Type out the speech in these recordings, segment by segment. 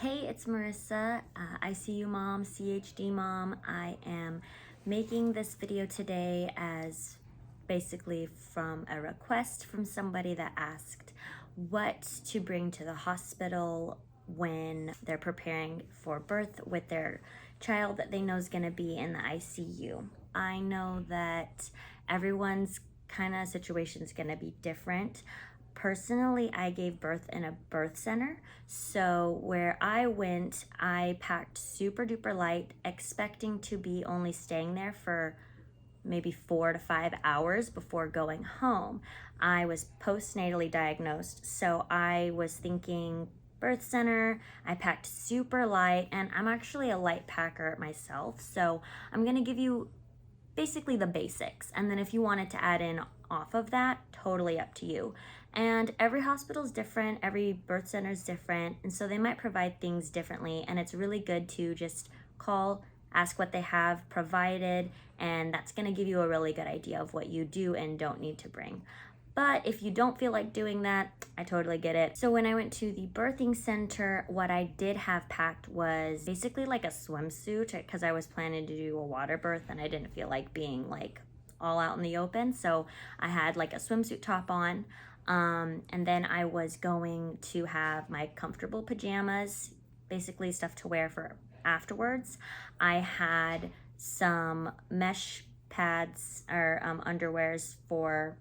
Hey, it's Marissa, ICU mom, CHD mom. I am making this video today as basically from a request from somebody that asked what to bring to the hospital when they're preparing for birth with their child that they know is going to be in the ICU. I know that everyone's kind of situation is going to be different. Personally, I gave birth in a birth center. So where I went, I packed super duper light, expecting to be only staying there for maybe 4 to 5 hours before going home. I was postnatally diagnosed, so I was thinking birth center. I packed super light, and I'm actually a light packer myself. So I'm gonna give you basically the basics. And then if you wanted to add in off of that, totally up to you. And every hospital is different, every birth center is different, and so they might provide things differently. And it's really good to just call, ask what they have provided, and that's going to give you a really good idea of what you do and don't need to bring. But if you don't feel like doing that, I totally get it. So when I went to the birthing center, what I did have packed was basically like a swimsuit, because I was planning to do a water birth and I didn't feel like being like all out in the open. So I had like a swimsuit top on. And then I was going to have my comfortable pajamas, basically stuff to wear for afterwards. I had some mesh pads or underwears for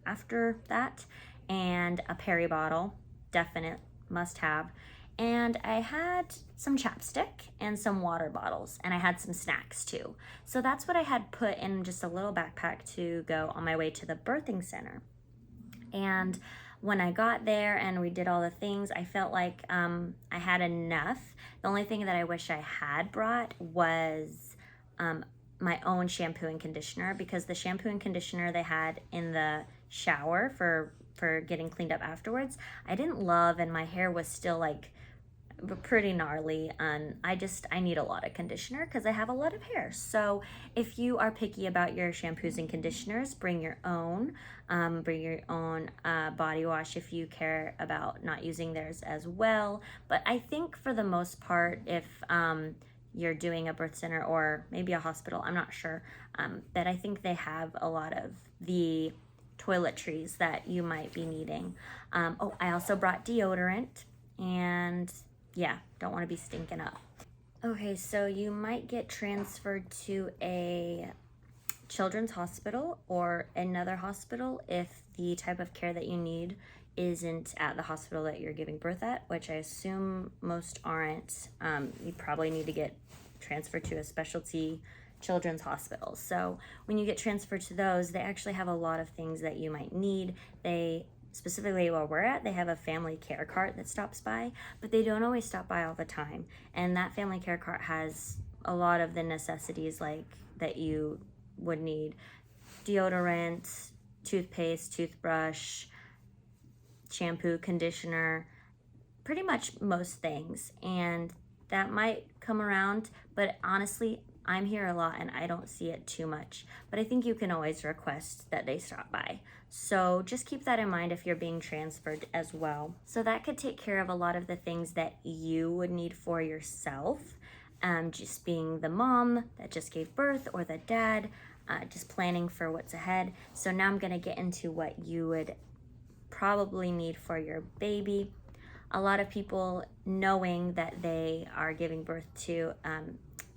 after that, and a peri bottle, definite must have. And I had some chapstick and some water bottles, and I had some snacks too. So that's what I had put in just a little backpack to go on my way to the birthing center. And when I got there and we did all the things, I felt like I had enough. The only thing that I wish I had brought was my own shampoo and conditioner, because the shampoo and conditioner they had in the shower for getting cleaned up afterwards, I didn't love, and my hair was still like pretty gnarly, and I need a lot of conditioner because I have a lot of hair. So if you are picky about your shampoos and conditioners, bring your own. Bring your own body wash if you care about not using theirs as well. But I think for the most part, if you're doing a birth center or maybe a hospital, I'm not sure, but I think they have a lot of the toiletries that you might be needing. Oh, I also brought deodorant, and yeah, don't want to be stinking up. Okay, so you might get transferred to a children's hospital or another hospital if the type of care that you need isn't at the hospital that you're giving birth at, which I assume most aren't. You probably need to get transferred to a specialty children's hospital. So when you get transferred to those, they actually have a lot of things that you might need. They specifically where we're at, they have a family care cart that stops by, but they don't always stop by all the time. And that family care cart has a lot of the necessities like that you would need: deodorant, toothpaste, toothbrush, shampoo, conditioner, pretty much most things. And that might come around, but honestly, I'm here a lot and I don't see it too much. But I think you can always request that they stop by. So just keep that in mind if you're being transferred as well. So that could take care of a lot of the things that you would need for yourself. Just being the mom that just gave birth, or the dad, just planning for what's ahead. So now I'm gonna get into what you would probably need for your baby. A lot of people, knowing that they are giving birth to a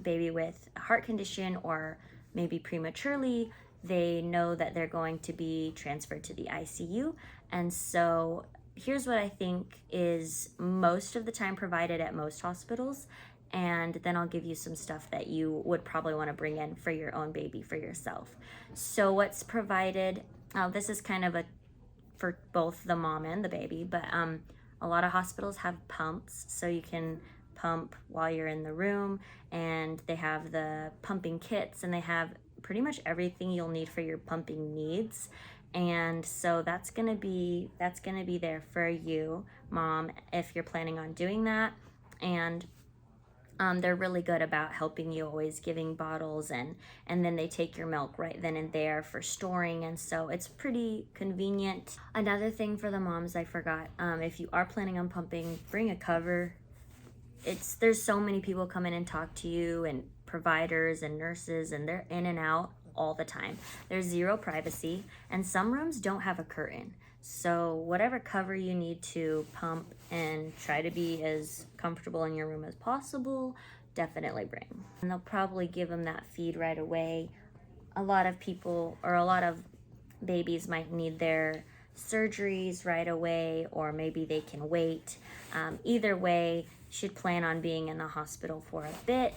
baby with a heart condition or maybe prematurely, they know that they're going to be transferred to the ICU. And so here's what I think is most of the time provided at most hospitals, and then I'll give you some stuff that you would probably want to bring in for your own baby, for yourself. So what's provided, this is kind of for both the mom and the baby, but a lot of hospitals have pumps, so you can pump while you're in the room, and they have the pumping kits, and they have pretty much everything you'll need for your pumping needs. And so that's gonna be there for you, mom, if you're planning on doing that. And they're really good about helping you, always giving bottles, and then they take your milk right then and there for storing, and so it's pretty convenient. Another thing for the moms I forgot, if you are planning on pumping, bring a cover there's so many people come in and talk to you, and providers and nurses, and they're in and out all the time. There's zero privacy, and some rooms don't have a curtain. So whatever cover you need to pump and try to be as comfortable in your room as possible, definitely bring. And they'll probably give them that feed right away. A lot of people, or a lot of babies, might need their surgeries right away, or maybe they can wait. Either way, you should plan on being in the hospital for a bit.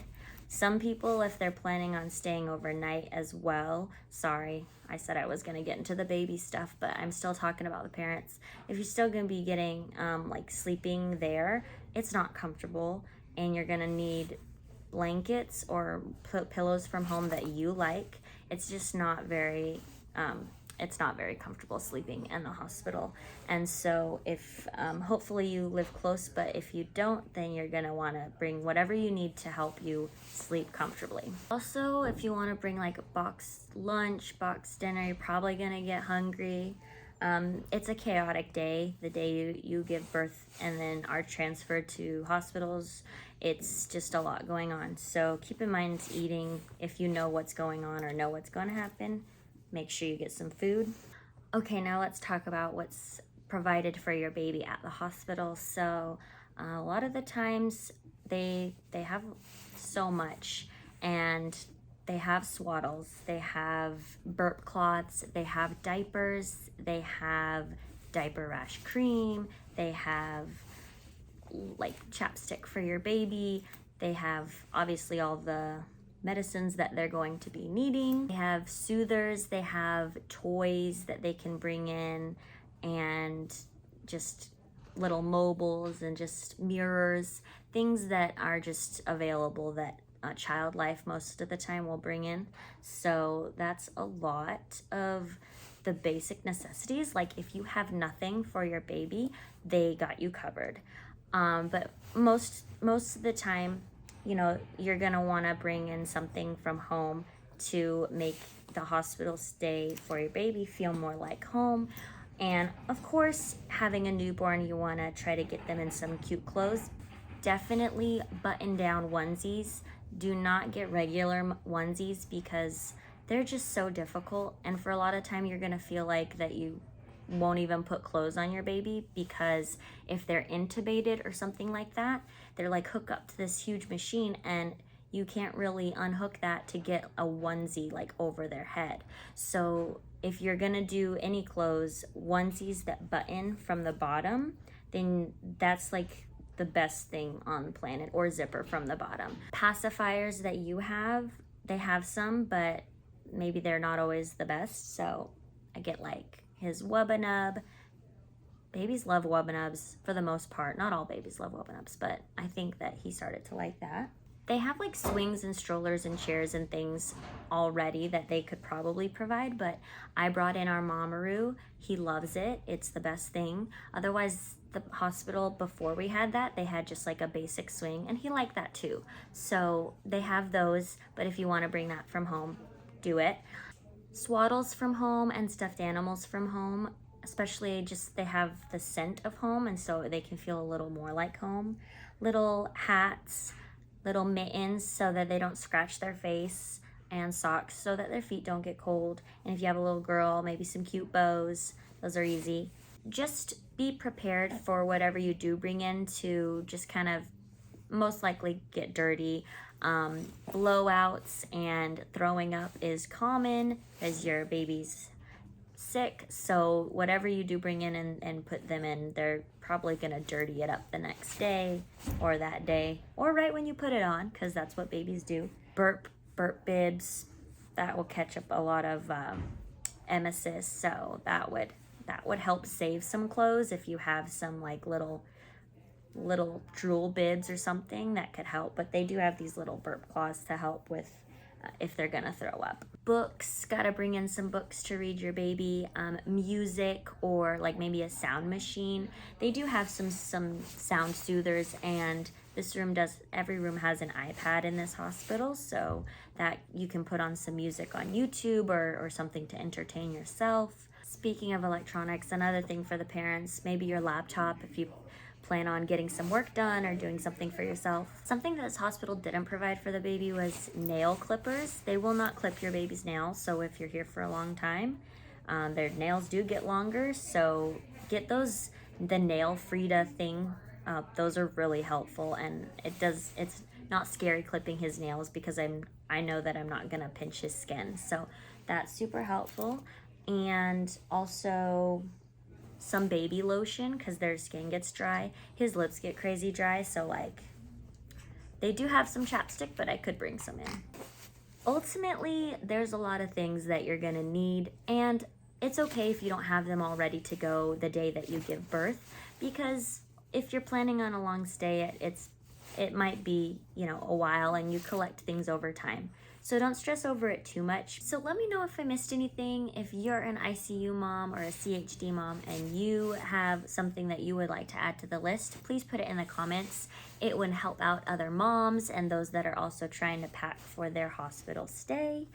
Some people, if they're planning on staying overnight as well, sorry, I said I was going to get into the baby stuff, but I'm still talking about the parents. If you're still going to be getting like sleeping there, it's not comfortable, and you're going to need blankets or pillows from home that you like. It's just not very comfortable sleeping in the hospital. And so if hopefully you live close, but if you don't, then you're gonna want to bring whatever you need to help you sleep comfortably. Also, if you want to bring like a box lunch, box dinner, you're probably gonna get hungry. It's a chaotic day, the day you give birth and then are transferred to hospitals. It's just a lot going on. So keep in mind eating, if you know what's going on or know what's going to happen. Make sure you get some food. Okay, now let's talk about what's provided for your baby at the hospital. So a lot of the times they have so much, and they have swaddles, they have burp cloths, they have diapers, they have diaper rash cream, they have like chapstick for your baby, they have obviously all the medicines that they're going to be needing. They have soothers, they have toys that they can bring in, and just little mobiles and just mirrors, things that are just available that Child Life most of the time will bring in. So that's a lot of the basic necessities. Like if you have nothing for your baby, they got you covered. But most of the time, you know, you're gonna wanna bring in something from home to make the hospital stay for your baby feel more like home. And of course, having a newborn, you wanna try to get them in some cute clothes. Definitely button down onesies. Do not get regular onesies because they're just so difficult. And for a lot of time, you're gonna feel like that you won't even put clothes on your baby, because if they're intubated or something like that, they're like hooked up to this huge machine, and you can't really unhook that to get a onesie like over their head. So if you're gonna do any clothes, onesies that button from the bottom, then that's like the best thing on the planet, or zipper from the bottom. Pacifiers that you have, they have some, but maybe they're not always the best. So I get like his Wubba Nub. Babies love Wubba Nubs for the most part. Not all babies love Wubba Nubs, but I think that he started to like that. They have like swings and strollers and chairs and things already that they could probably provide, but I brought in our Mamaroo. He loves it. It's the best thing. Otherwise, the hospital before we had that, they had just like a basic swing, and he liked that too. So they have those, but if you want to bring that from home, do it. Swaddles from home and stuffed animals from home, especially just they have the scent of home, and so they can feel a little more like home. Little hats, little mittens so that they don't scratch their face, and socks so that their feet don't get cold. And if you have a little girl, maybe some cute bows. Those are easy. Just be prepared for whatever you do bring in to just kind of most likely get dirty. Blowouts and throwing up is common as your baby's sick. So whatever you do bring in and put them in, they're probably gonna dirty it up the next day or that day or right when you put it on, because that's what babies do. Burp bibs, that will catch up a lot of emesis, so that would help save some clothes if you have some like little drool bibs or something that could help. But they do have these little burp cloths to help with if they're gonna throw up. Books, gotta bring in some books to read your baby. Music, or like maybe a sound machine. They do have some sound soothers, and every room has an iPad in this hospital, so that you can put on some music on YouTube or something to entertain yourself. Speaking of electronics, another thing for the parents, maybe your laptop, if you plan on getting some work done or doing something for yourself. Something that this hospital didn't provide for the baby was nail clippers. They will not clip your baby's nails, so if you're here for a long time, their nails do get longer, so get those, the nail Frida thing. Those are really helpful, and it's not scary clipping his nails because I know that I'm not gonna pinch his skin, so that's super helpful. And also some baby lotion because their skin gets dry. His lips get crazy dry, so like they do have some chapstick, but I could bring some in. Ultimately, there's a lot of things that you're gonna need, and it's okay if you don't have them all ready to go the day that you give birth, because if you're planning on a long stay, it might be, you know, a while, and you collect things over time. So don't stress over it too much. So let me know if I missed anything. If you're an ICU mom or a CHD mom and you have something that you would like to add to the list, please put it in the comments. It would help out other moms and those that are also trying to pack for their hospital stay.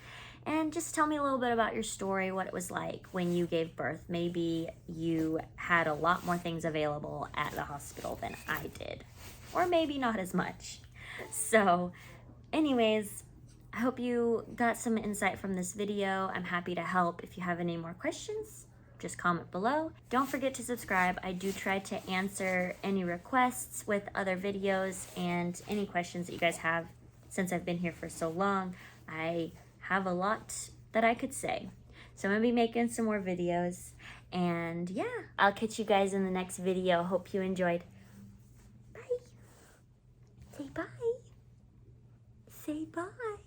And just tell me a little bit about your story, what it was like when you gave birth. Maybe you had a lot more things available at the hospital than I did, or maybe not as much. So anyways, I hope you got some insight from this video. I'm happy to help. If you have any more questions, just comment below. Don't forget to subscribe. I do try to answer any requests with other videos and any questions that you guys have. Since I've been here for so long, I have a lot that I could say. So I'm gonna be making some more videos, and yeah, I'll catch you guys in the next video. Hope you enjoyed. Bye. Say bye. Say bye.